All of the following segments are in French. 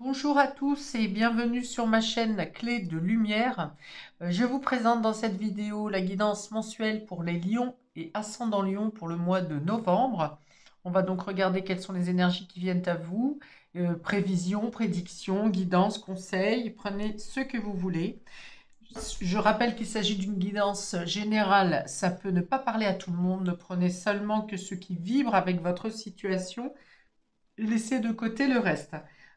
Bonjour à tous et bienvenue sur ma chaîne Clé de Lumière. Je vous présente dans cette vidéo la guidance mensuelle pour les lions et ascendant lion pour le mois de novembre. On va donc regarder quelles sont les énergies qui viennent à vous. Prévisions, prédictions, guidance, conseils, prenez ce que vous voulez. Je rappelle qu'il s'agit d'une guidance générale, ça peut ne pas parler à tout le monde, ne prenez seulement que ce qui vibre avec votre situation. Laissez de côté le reste.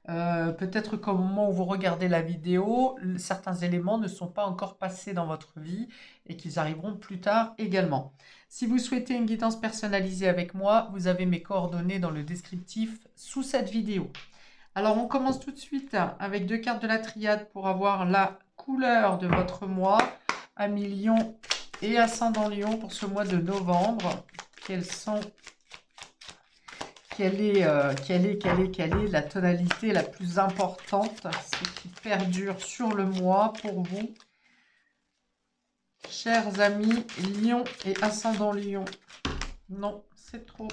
Peut-être qu'au moment où vous regardez la vidéo, certains éléments ne sont pas encore passés dans votre vie et qu'ils arriveront plus tard également. Si vous souhaitez une guidance personnalisée avec moi, vous avez mes coordonnées dans le descriptif sous cette vidéo. Alors on commence tout de suite avec deux cartes de la triade pour avoir la couleur de votre mois, ami lion et ascendant lion pour ce mois de novembre. Quelles sont quelle est la tonalité la plus importante, ce qui perdure sur le mois pour vous, chers amis Lion et ascendant Lion? Non, c'est trop.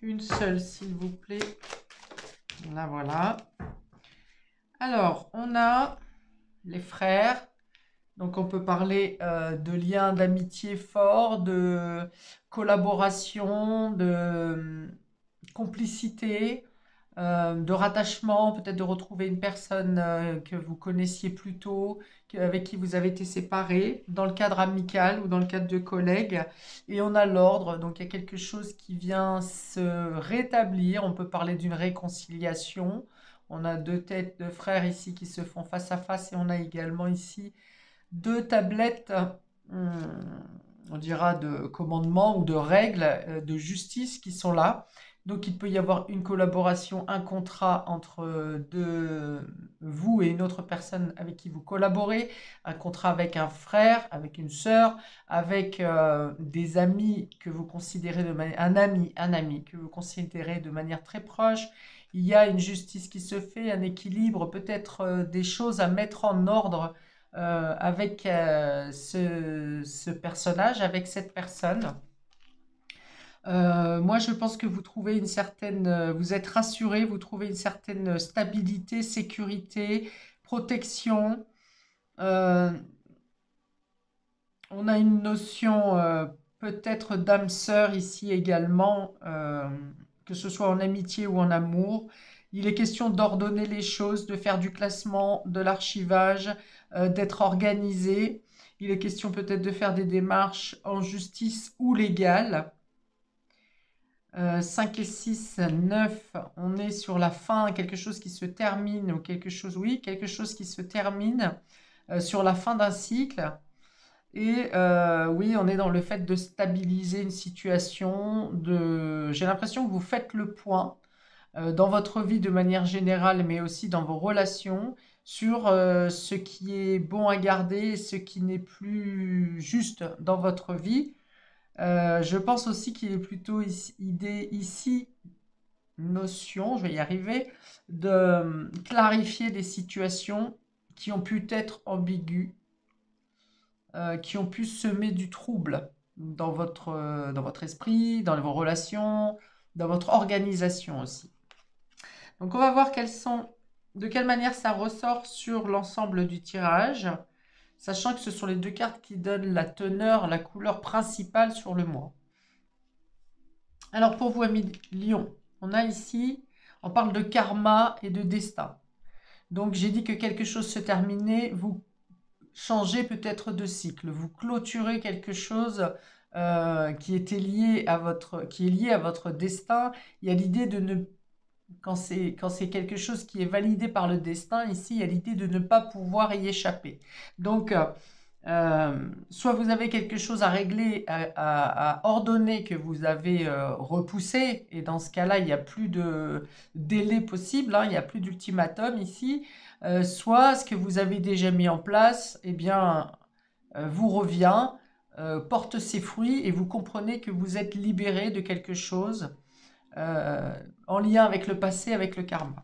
Une seule, s'il vous plaît. Là, voilà. Alors, on a les frères. Donc, on peut parler de liens d'amitié forts, de collaboration, de complicité, de rattachement, peut-être de retrouver une personne que vous connaissiez plus tôt, avec qui vous avez été séparés, dans le cadre amical ou dans le cadre de collègues. Et on a l'ordre, donc il y a quelque chose qui vient se rétablir. On peut parler d'une réconciliation. On a deux têtes de frères ici qui se font face à face et on a également ici deux tablettes, hum, on dira de commandement ou de règles de justice qui sont là. Donc il peut y avoir une collaboration, un contrat entre vous et une autre personne avec qui vous collaborez, un contrat avec un frère, avec une sœur, avec des amis que vous considérez de manière, un ami que vous considérez de manière très proche. Il y a une justice qui se fait, un équilibre, peut-être des choses à mettre en ordre avec ce personnage, avec cette personne. Moi, je pense que vous trouvez une certaine, vous êtes rassuré, vous trouvez une certaine stabilité, sécurité, protection. Euh, on a une notion peut-être d'âme sœur ici également, que ce soit en amitié ou en amour. Il est question d'ordonner les choses, de faire du classement, de l'archivage, d'être organisé. Il est question peut-être de faire des démarches en justice ou légale. 5 et 6, 9, on est sur la fin, quelque chose qui se termine, ou quelque chose, oui, quelque chose qui se termine sur la fin d'un cycle. Et oui, on est dans le fait de stabiliser une situation, j'ai l'impression que vous faites le point dans votre vie de manière générale, mais aussi dans vos relations, sur ce qui est bon à garder et ce qui n'est plus juste dans votre vie. Je pense aussi qu'il est plutôt idée ici, notion, je vais y arriver, de clarifier des situations qui ont pu être ambiguës, qui ont pu semer du trouble dans votre esprit, dans vos relations, dans votre organisation aussi. Donc on va voir de quelle manière ça ressort sur l'ensemble du tirage, sachant que ce sont les deux cartes qui donnent la teneur, la couleur principale sur le mois. Alors pour vous, amis Lion, on a ici, on parle de karma et de destin. Donc j'ai dit que quelque chose se terminait, vous changez peut-être de cycle, vous clôturez quelque chose qui était lié à qui est lié à votre destin. Il y a l'idée de ne quand c'est quelque chose qui est validé par le destin, ici, il y a l'idée de ne pas pouvoir y échapper. Donc, soit vous avez quelque chose à régler, à ordonner que vous avez repoussé, et dans ce cas-là, il n'y a plus de délai possible, hein, il n'y a plus d'ultimatum ici, soit ce que vous avez déjà mis en place, eh bien, vous revient, porte ses fruits, et vous comprenez que vous êtes libéré de quelque chose euh, en lien avec le passé, avec le karma.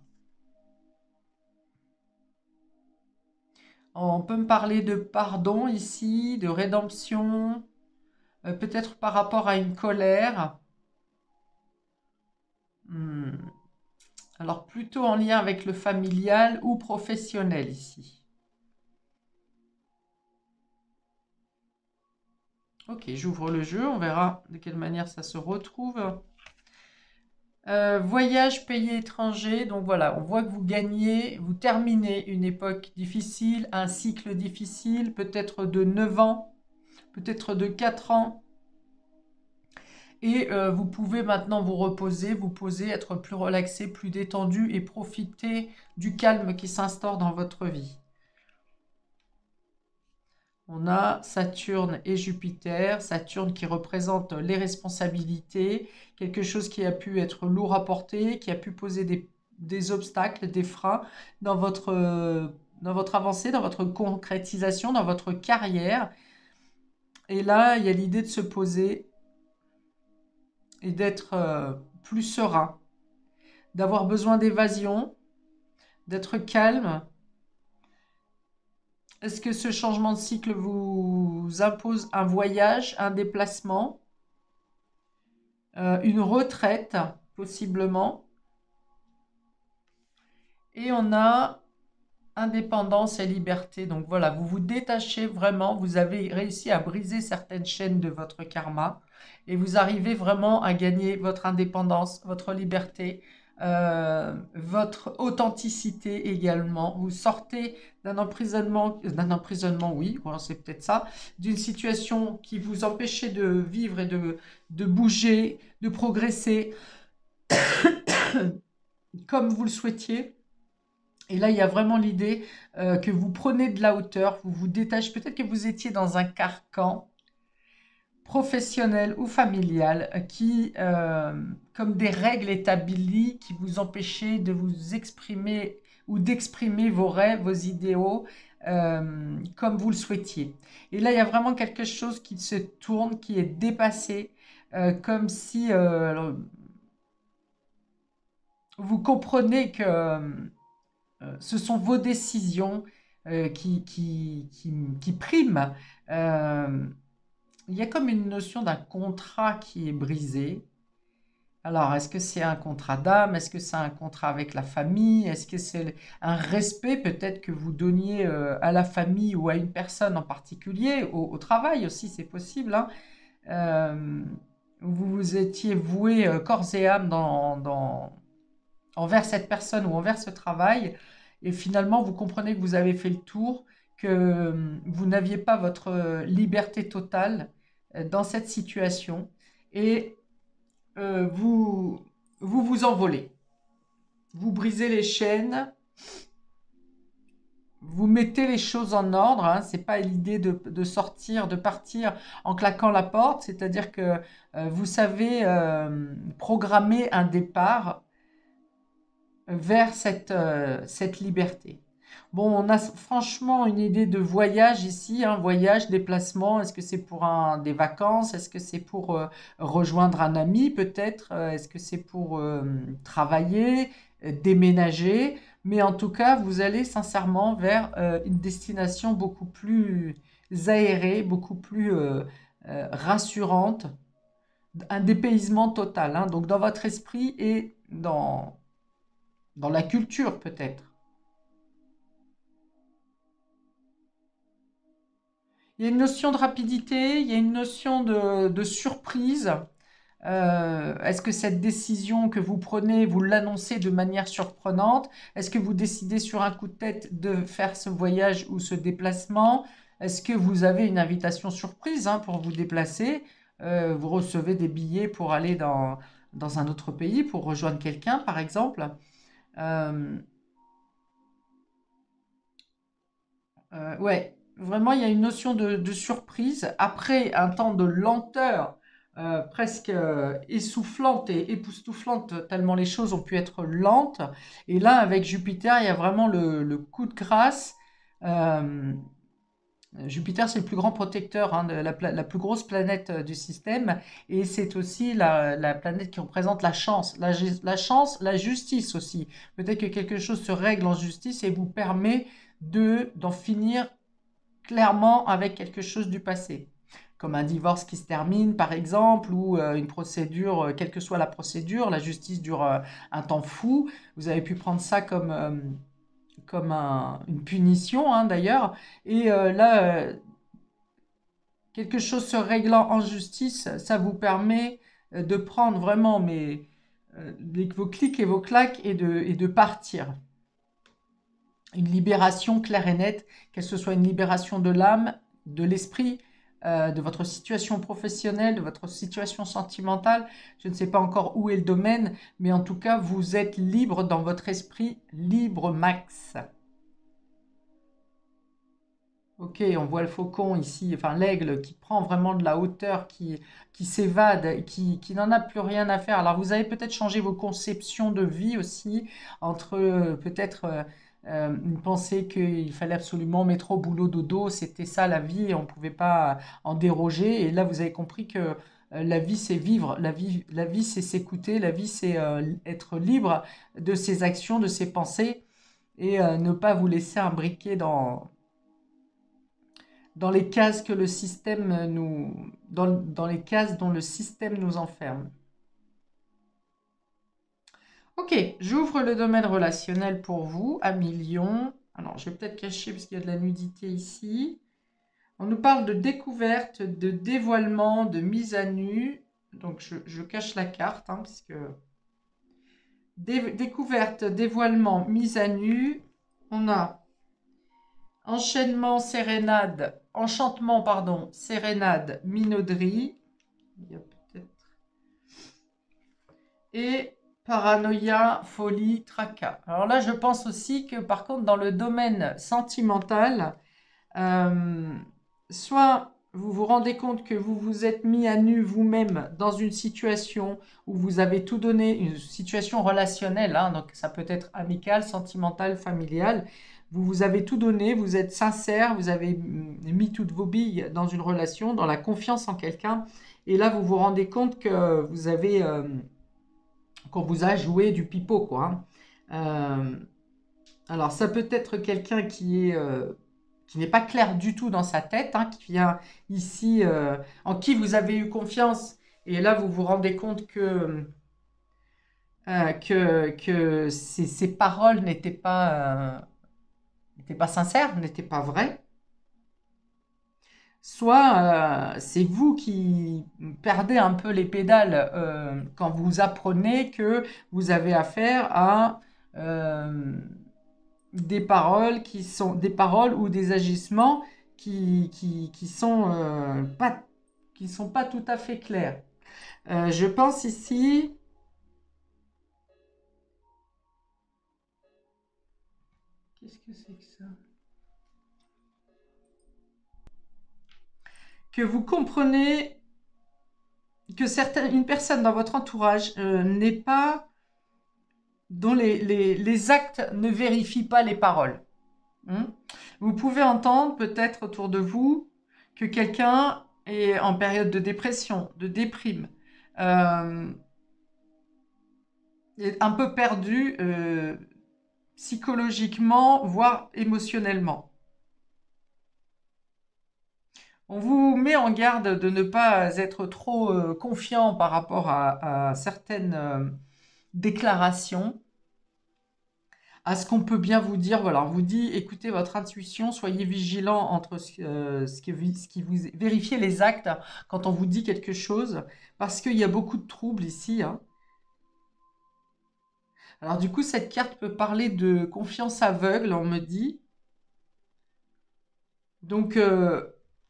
On peut me parler de pardon ici, de rédemption, peut-être par rapport à une colère. Hmm. Alors, plutôt en lien avec le familial ou professionnel ici. Ok, j'ouvre le jeu, on verra de quelle manière ça se retrouve. Voyage payé étranger, donc voilà, on voit que vous gagnez, vous terminez une époque difficile, un cycle difficile, peut-être de 9 ans, peut-être de 4 ans. Et vous pouvez maintenant vous reposer, vous poser, être plus relaxé, plus détendu et profiter du calme qui s'instaure dans votre vie. On a Saturne et Jupiter. Saturne qui représente les responsabilités, quelque chose qui a pu être lourd à porter, qui a pu poser des obstacles, des freins dans votre avancée, dans votre concrétisation, dans votre carrière. Et là, il y a l'idée de se poser et d'être plus serein, d'avoir besoin d'évasion, d'être calme. Est-ce que ce changement de cycle vous impose un voyage, un déplacement, une retraite, possiblement? Et on a indépendance et liberté. Donc voilà, vous vous détachez vraiment, vous avez réussi à briser certaines chaînes de votre karma et vous arrivez vraiment à gagner votre indépendance, votre liberté, votre authenticité également. Vous sortez d'un emprisonnement, oui, bon, c'est peut-être ça, d'une situation qui vous empêchait de vivre et de bouger, de progresser comme vous le souhaitiez. Et là, il y a vraiment l'idée que vous prenez de la hauteur, vous vous détachez. Peut-être que vous étiez dans un carcan professionnel ou familial comme des règles établies qui vous empêchaient de vous exprimer ou d'exprimer vos rêves, vos idéaux comme vous le souhaitiez. Et là, il y a vraiment quelque chose qui se tourne, qui est dépassé, comme si vous comprenez que ce sont vos décisions qui priment. Euh, il y a comme une notion d'un contrat qui est brisé. Alors, est-ce que c'est un contrat d'âme? Est-ce que c'est un contrat avec la famille? Est-ce que c'est un respect peut-être que vous donniez à la famille ou à une personne en particulier, au travail aussi, c'est possible, hein. Euh, vous vous étiez voué corps et âme envers cette personne ou envers ce travail, et finalement vous comprenez que vous avez fait le tour, que vous n'aviez pas votre liberté totale dans cette situation, et vous vous envolez, vous brisez les chaînes, vous mettez les choses en ordre, hein. C'est pas l'idée de sortir, de partir en claquant la porte, c'est-à-dire que vous savez programmer un départ vers cette liberté. Bon, on a franchement une idée de voyage ici, hein, voyage, déplacement. Est-ce que c'est pour des vacances? Est-ce que c'est pour rejoindre un ami peut-être? Est-ce que c'est pour travailler, déménager? Mais en tout cas, vous allez sincèrement vers une destination beaucoup plus aérée, beaucoup plus rassurante, un dépaysement total, hein, donc dans votre esprit et dans la culture peut-être. Il y a une notion de rapidité, il y a une notion de surprise. Est-ce que cette décision que vous prenez, vous l'annoncez de manière surprenante? Est-ce que vous décidez sur un coup de tête de faire ce voyage ou ce déplacement? Est-ce que vous avez une invitation surprise, hein, pour vous déplacer? Vous recevez des billets pour aller dans un autre pays, pour rejoindre quelqu'un, par exemple. Euh, ouais, vraiment, il y a une notion de surprise. Après un temps de lenteur presque essoufflante et époustouflante, tellement les choses ont pu être lentes. Et là, avec Jupiter, il y a vraiment le coup de grâce. Euh, Jupiter, c'est le plus grand protecteur, hein, de la plus grosse planète du système. Et c'est aussi la planète qui représente la chance. La chance, la justice aussi. Peut-être que quelque chose se règle en justice et vous permet d'en finir clairement avec quelque chose du passé. comme un divorce qui se termine par exemple, ou une procédure, quelle que soit la procédure, la justice dure un temps fou. Vous avez pu prendre ça comme une punition hein, d'ailleurs. Et là, quelque chose se réglant en justice, ça vous permet de prendre vraiment vos clics et vos claques et de partir. Une libération claire et nette, qu'elle ce soit une libération de l'âme, de l'esprit, de votre situation professionnelle, de votre situation sentimentale. Je ne sais pas encore où est le domaine, mais en tout cas, vous êtes libre dans votre esprit, libre max. Ok, on voit le faucon ici, enfin l'aigle qui prend vraiment de la hauteur, qui s'évade, qui n'en a plus rien à faire. Alors vous avez peut-être changé vos conceptions de vie aussi, entre peut-être une pensée qu'il fallait absolument mettre au boulot dodo, c'était ça la vie et on ne pouvait pas en déroger. Et là vous avez compris que la vie c'est vivre, la vie c'est s'écouter, la vie c'est être libre de ses actions, de ses pensées et ne pas vous laisser imbriquer dans les cases que le système dans les cases dont le système nous enferme. Ok, j'ouvre le domaine relationnel pour vous à millions. Alors, je vais peut-être cacher parce qu'il y a de la nudité ici. On nous parle de découverte, de dévoilement, de mise à nu. Donc, je cache la carte, hein, puisque découverte, dévoilement, mise à nu. On a enchantement, pardon, sérénade, minauderie. Il y a peut-être. Et paranoïa, folie, tracas. Alors là, je pense aussi que par contre, dans le domaine sentimental, euh, soit vous vous rendez compte que vous vous êtes mis à nu vous-même dans une situation où vous avez tout donné, une situation relationnelle, hein, donc ça peut être amical, sentimental, familial. Vous avez tout donné, vous êtes sincère, vous avez mis toutes vos billes dans une relation, dans la confiance en quelqu'un. Et là, vous vous rendez compte que vous avez qu'on vous a joué du pipeau, quoi. Alors, ça peut être quelqu'un qui n'est pas clair du tout dans sa tête, hein, qui vient ici, en qui vous avez eu confiance, et là, vous vous rendez compte que ces paroles n'étaient pas sincères, n'étaient pas vraies. Soit c'est vous qui perdez un peu les pédales quand vous apprenez que vous avez affaire à euh, des paroles qui sont des paroles ou des agissements qui sont pas tout à fait clairs. Je pense ici, qu'est-ce que c'est que ça? Que vous comprenez que une personne dans votre entourage n'est pas dont les actes ne vérifient pas les paroles. Vous pouvez entendre peut-être autour de vous que quelqu'un est en période de dépression, de déprime, est un peu perdu psychologiquement, voire émotionnellement. On vous met en garde de ne pas être trop confiant par rapport à certaines déclarations, à ce qu'on peut bien vous dire. Voilà, on vous dit, écoutez votre intuition, soyez vigilant entre ce qui vous vérifiez les actes quand on vous dit quelque chose, parce qu'il y a beaucoup de troubles ici. Hein. Alors du coup, cette carte peut parler de confiance aveugle, on me dit. Donc,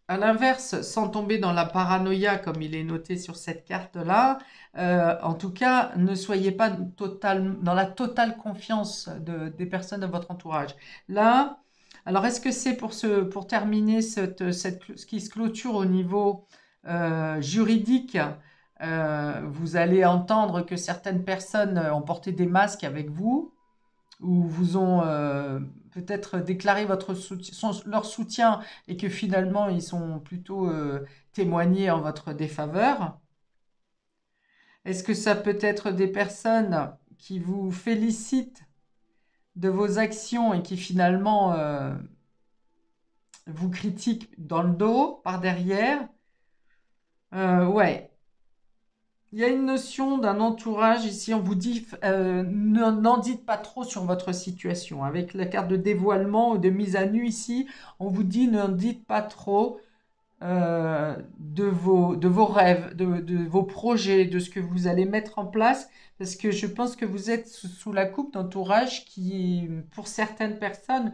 à l'inverse, sans tomber dans la paranoïa comme il est noté sur cette carte-là, en tout cas, ne soyez pas dans la totale confiance des personnes de votre entourage. Là, alors est-ce que c'est pour terminer ce qui se clôture au niveau juridique? Vous allez entendre que certaines personnes ont porté des masques avec vous ou vous ont peut-être déclaré leur soutien et que finalement ils sont plutôt témoignés en votre défaveur? Est-ce que ça peut être des personnes qui vous félicitent de vos actions et qui finalement vous critiquent dans le dos, par derrière? Ouais. Il y a une notion d'un entourage ici. On vous dit, n'en dites pas trop sur votre situation. Avec la carte de dévoilement ou de mise à nu ici, on vous dit, n'en dites pas trop de vos rêves, de vos projets, de ce que vous allez mettre en place. Parce que je pense que vous êtes sous la coupe d'entourage qui, pour certaines personnes,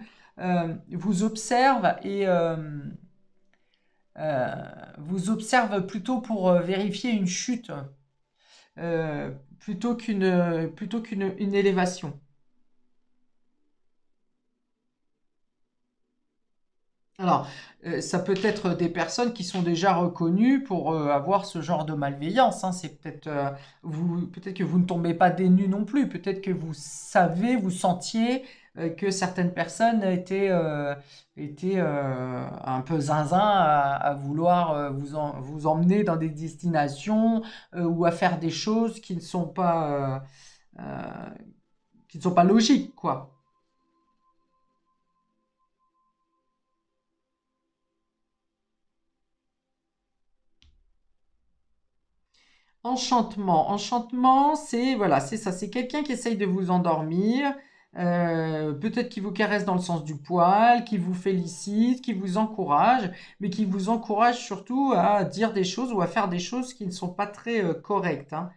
vous observe et vous observe plutôt pour vérifier une chute plutôt qu'une une élévation. Alors, ça peut être des personnes qui sont déjà reconnues pour avoir ce genre de malveillance, hein. C'est peut-être peut-être que vous ne tombez pas des nues non plus. Peut-être que vous savez, vous sentiez que certaines personnes étaient un peu zinzin à vouloir vous emmener dans des destinations ou à faire des choses euh, qui ne sont pas logiques, quoi. Enchantement. Enchantement, c'est voilà, c'est ça. C'est quelqu'un qui essaye de vous endormir, peut-être qui vous caresse dans le sens du poil, qui vous félicite, qui vous encourage, mais qui vous encourage surtout à dire des choses ou à faire des choses qui ne sont pas très correctes, hein.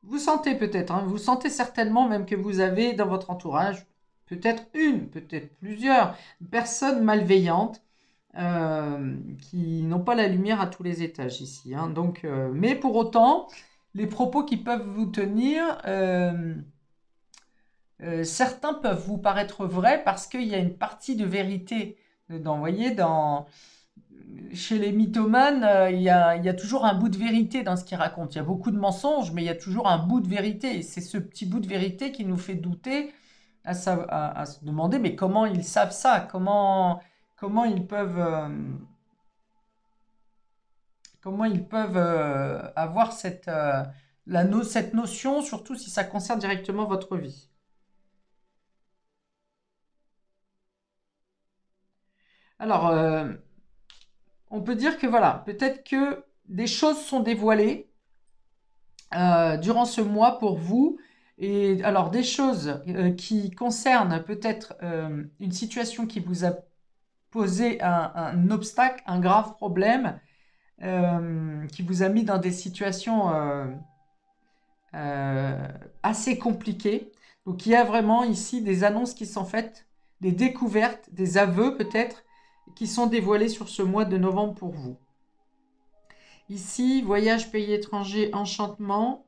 Vous sentez peut-être, hein, vous sentez certainement même que vous avez dans votre entourage peut-être une, peut-être plusieurs personnes malveillantes qui n'ont pas la lumière à tous les étages ici, hein. Donc, mais pour autant, les propos qui peuvent vous tenir, certains peuvent vous paraître vrais parce qu'il y a une partie de vérité dedans. Vous voyez, chez les mythomanes, il y a toujours un bout de vérité dans ce qu'ils racontent. Il y a beaucoup de mensonges, mais il y a toujours un bout de vérité. Et c'est ce petit bout de vérité qui nous fait douter à se demander, mais comment ils savent ça? Comment ils peuvent, avoir cette notion, surtout si ça concerne directement votre vie. Alors, on peut dire que voilà, peut-être que des choses sont dévoilées durant ce mois pour vous. Et alors, des choses qui concernent peut-être une situation qui vous a posé un obstacle, un grave problème, qui vous a mis dans des situations euh, assez compliquées. Donc il y a vraiment ici des annonces qui sont faites, des découvertes, des aveux peut-être, qui sont dévoilés sur ce mois de novembre pour vous. Ici, voyage, pays étranger, enchantement.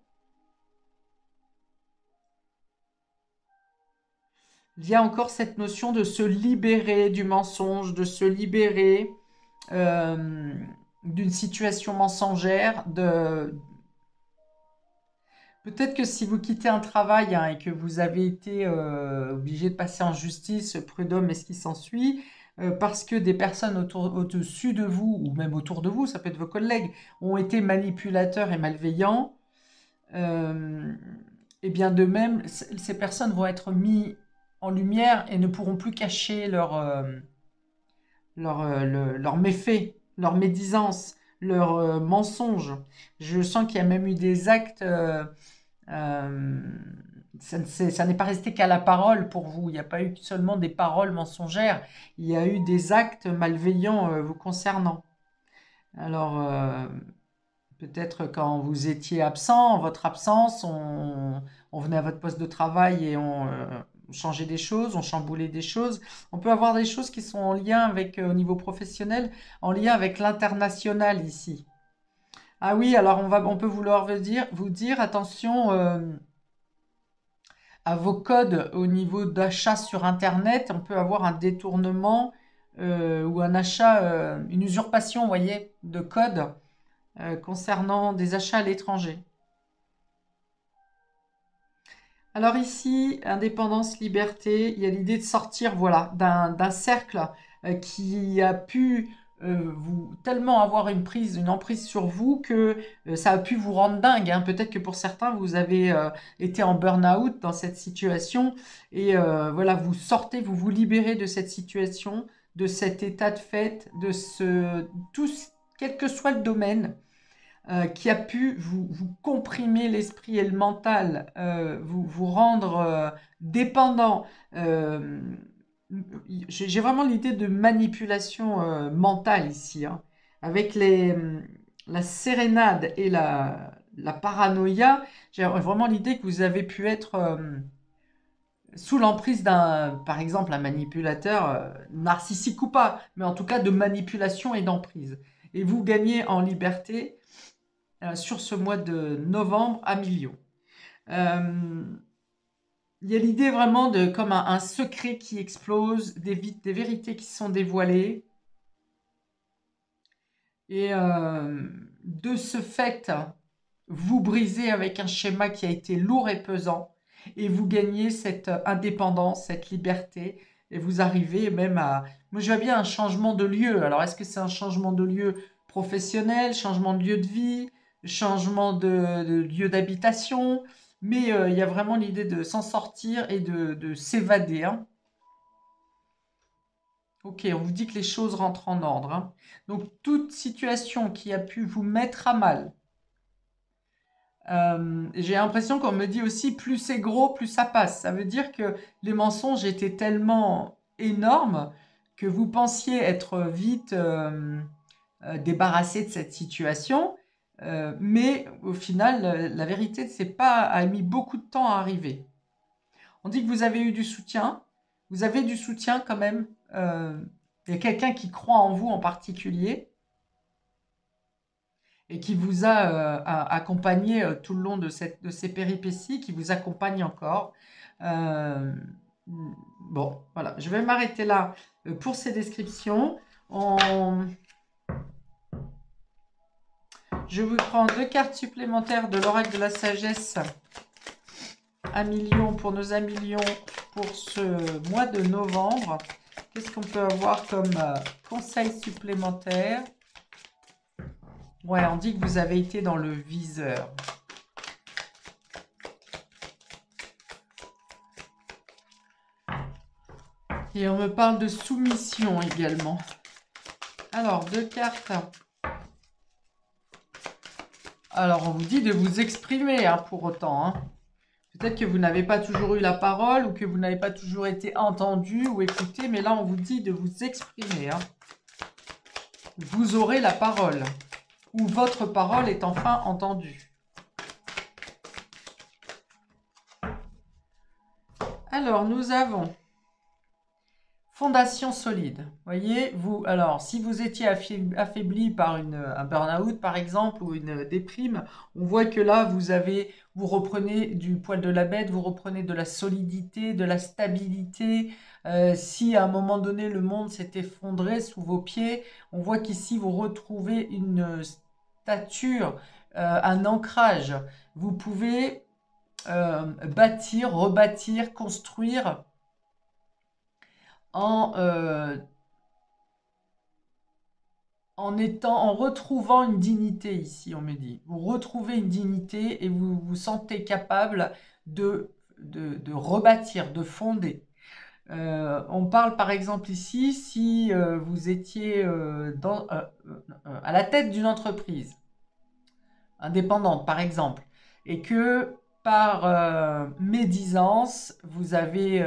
Il y a encore cette notion de se libérer du mensonge, de se libérer euh, d'une situation mensongère, peut-être que si vous quittez un travail, hein, et que vous avez été obligé de passer en justice, prud'homme et ce qui s'ensuit, parce que des personnes au-dessus de vous, ou même autour de vous, ça peut être vos collègues, ont été manipulateurs et malveillants, euh, et bien de même, ces personnes vont être mises en lumière et ne pourront plus cacher leurs méfaits, leurs médisances, leurs mensonges. Je sens qu'il y a même eu des actes euh, ça n'est pas resté qu'à la parole pour vous. Il n'y a pas eu seulement des paroles mensongères. Il y a eu des actes malveillants vous concernant. Alors, peut-être quand vous étiez absent, en votre absence, on venait à votre poste de travail et on changeait des choses, on chamboulait des choses. On peut avoir des choses qui sont en lien avec, au niveau professionnel, en lien avec l'international ici. Ah oui, alors on peut vous dire, attention, à vos codes au niveau d'achat sur Internet, on peut avoir un détournement ou un achat, une usurpation, vous voyez, de codes concernant des achats à l'étranger. Alors ici, indépendance, liberté, il y a l'idée de sortir, voilà, d'un cercle qui a pu vous tellement avoir une emprise sur vous que ça a pu vous rendre dingue, hein. Peut-être que pour certains, vous avez été en burn-out dans cette situation et voilà, vous sortez, vous vous libérez de cette situation de cet état de fait, de tout, quel que soit le domaine, qui a pu vous comprimer l'esprit et le mental, vous rendre dépendant. J'ai vraiment l'idée de manipulation mentale ici, hein, avec la sérénade et la paranoïa. J'ai vraiment l'idée que vous avez pu être sous l'emprise d'un, par exemple, un manipulateur narcissique ou pas, mais en tout cas de manipulation et d'emprise. Et vous gagnez en liberté sur ce mois de novembre à millions. Il y a l'idée vraiment de comme un secret qui explose, des vérités qui sont dévoilées. Et de ce fait, vous brisez avec un schéma qui a été lourd et pesant. Et vous gagnez cette indépendance, cette liberté. Et vous arrivez même à... Moi, je vois bien un changement de lieu. Alors, est-ce que c'est un changement de lieu professionnel, changement de lieu de vie, changement de lieu d'habitation? Mais il y a vraiment l'idée de s'en sortir et de s'évader, hein. Ok, on vous dit que les choses rentrent en ordre, hein. Donc, toute situation qui a pu vous mettre à mal, j'ai l'impression qu'on me dit aussi plus c'est gros, plus ça passe. Ça veut dire que les mensonges étaient tellement énormes que vous pensiez être vite débarrassé de cette situation, mais au final, la vérité, c'est pas, a mis beaucoup de temps à arriver. On dit que vous avez eu du soutien, vous avez du soutien quand même. Il y a quelqu'un qui croit en vous en particulier et qui vous a accompagné tout le long de ces péripéties, qui vous accompagne encore. Euh, bon, voilà, je vais m'arrêter là pour ces descriptions. Je vous prends 2 cartes supplémentaires de l'oracle de la sagesse. 1 million pour nos 1 million pour ce mois de novembre. Qu'est-ce qu'on peut avoir comme conseil supplémentaire? Ouais, on dit que vous avez été dans le viseur. Et on me parle de soumission également. Alors, 2 cartes. Alors, on vous dit de vous exprimer hein, pour autant. Hein. Peut-être que vous n'avez pas toujours eu la parole ou que vous n'avez pas toujours été entendu ou écouté, mais là, on vous dit de vous exprimer. Hein. Vous aurez la parole ou votre parole est enfin entendue. Alors, nous avons fondation solide. Voyez, vous, alors, si vous étiez affaibli par un burn-out, par exemple, ou une déprime, on voit que là, vous reprenez du poil de la bête, vous reprenez de la solidité, de la stabilité. Si à un moment donné, le monde s'est effondré sous vos pieds, on voit qu'ici, vous retrouvez une stature, un ancrage. Vous pouvez bâtir, rebâtir, construire en retrouvant une dignité ici, on me dit. Vous retrouvez une dignité et vous vous sentez capable de rebâtir, de fonder. On parle par exemple ici, si vous étiez à la tête d'une entreprise indépendante, par exemple, et que par médisance, vous avez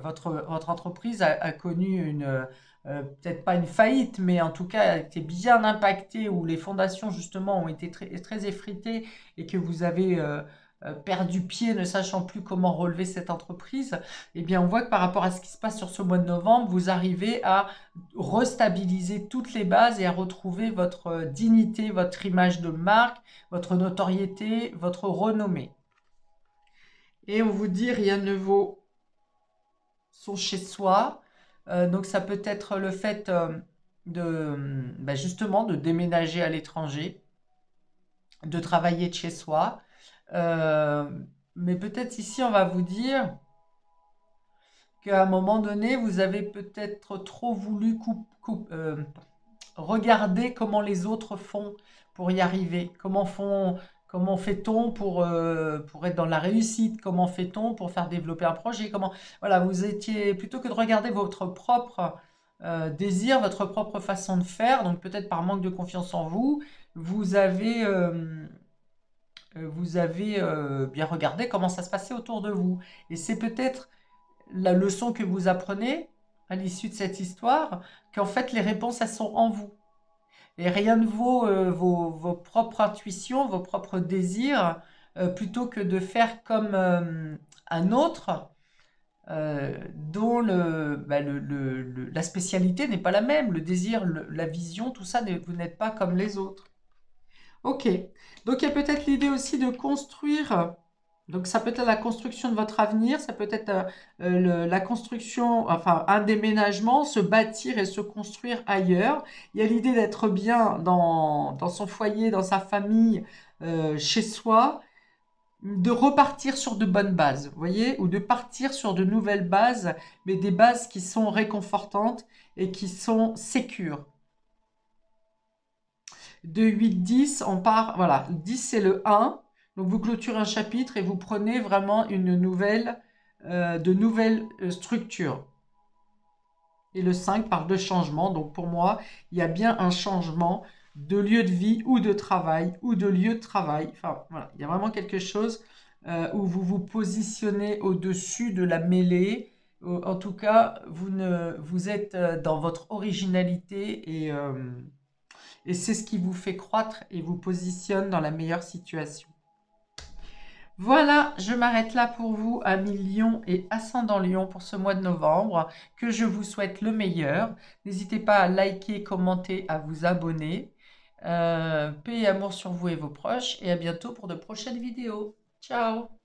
votre entreprise a connu une peut-être pas une faillite, mais en tout cas a été bien impactée, où les fondations justement ont été très, très effritées et que vous avez perdu pied, ne sachant plus comment relever cette entreprise, eh bien on voit que par rapport à ce qui se passe sur ce mois de novembre, vous arrivez à restabiliser toutes les bases et à retrouver votre dignité, votre image de marque, votre notoriété, votre renommée. Et on vous dit rien ne vaut son chez soi. Donc ça peut être le fait justement de déménager à l'étranger, de travailler de chez soi. Mais peut-être ici on va vous dire qu'à un moment donné vous avez peut-être trop voulu regarder comment les autres font pour y arriver. Comment fait-on pour être dans la réussite? Comment fait-on pour faire développer un projet? Voilà, vous étiez, plutôt que de regarder votre propre désir, votre propre façon de faire. Donc peut-être par manque de confiance en vous, vous avez bien regardé comment ça se passait autour de vous. Et c'est peut-être la leçon que vous apprenez à l'issue de cette histoire, qu'en fait les réponses, elles sont en vous. Et rien ne vaut vos propres intuitions, vos propres désirs, plutôt que de faire comme un autre dont la spécialité n'est pas la même. Le désir, la vision, tout ça, vous n'êtes pas comme les autres. Ok, donc il y a peut-être l'idée aussi de construire. Donc ça peut être la construction de votre avenir, ça peut être la construction, enfin un déménagement, se bâtir et se construire ailleurs. Il y a l'idée d'être bien dans son foyer, dans sa famille, chez soi, de repartir sur de bonnes bases, vous voyez, ou de partir sur de nouvelles bases, mais des bases qui sont réconfortantes et qui sont sécures. De 8-10, on part, voilà, 10 c'est le 1, donc vous clôturez un chapitre et vous prenez vraiment de nouvelles structures. Et le 5 parle de changement, donc pour moi, il y a bien un changement de lieu de vie ou de travail, ou de lieu de travail. Enfin, voilà, il y a vraiment quelque chose où vous vous positionnez au-dessus de la mêlée. En tout cas, vous êtes dans votre originalité et c'est ce qui vous fait croître et vous positionne dans la meilleure situation. Voilà, je m'arrête là pour vous, amis Lion et ascendant Lion, pour ce mois de novembre, que je vous souhaite le meilleur. N'hésitez pas à liker, commenter, à vous abonner. Paix et amour sur vous et vos proches, et à bientôt pour de prochaines vidéos. Ciao!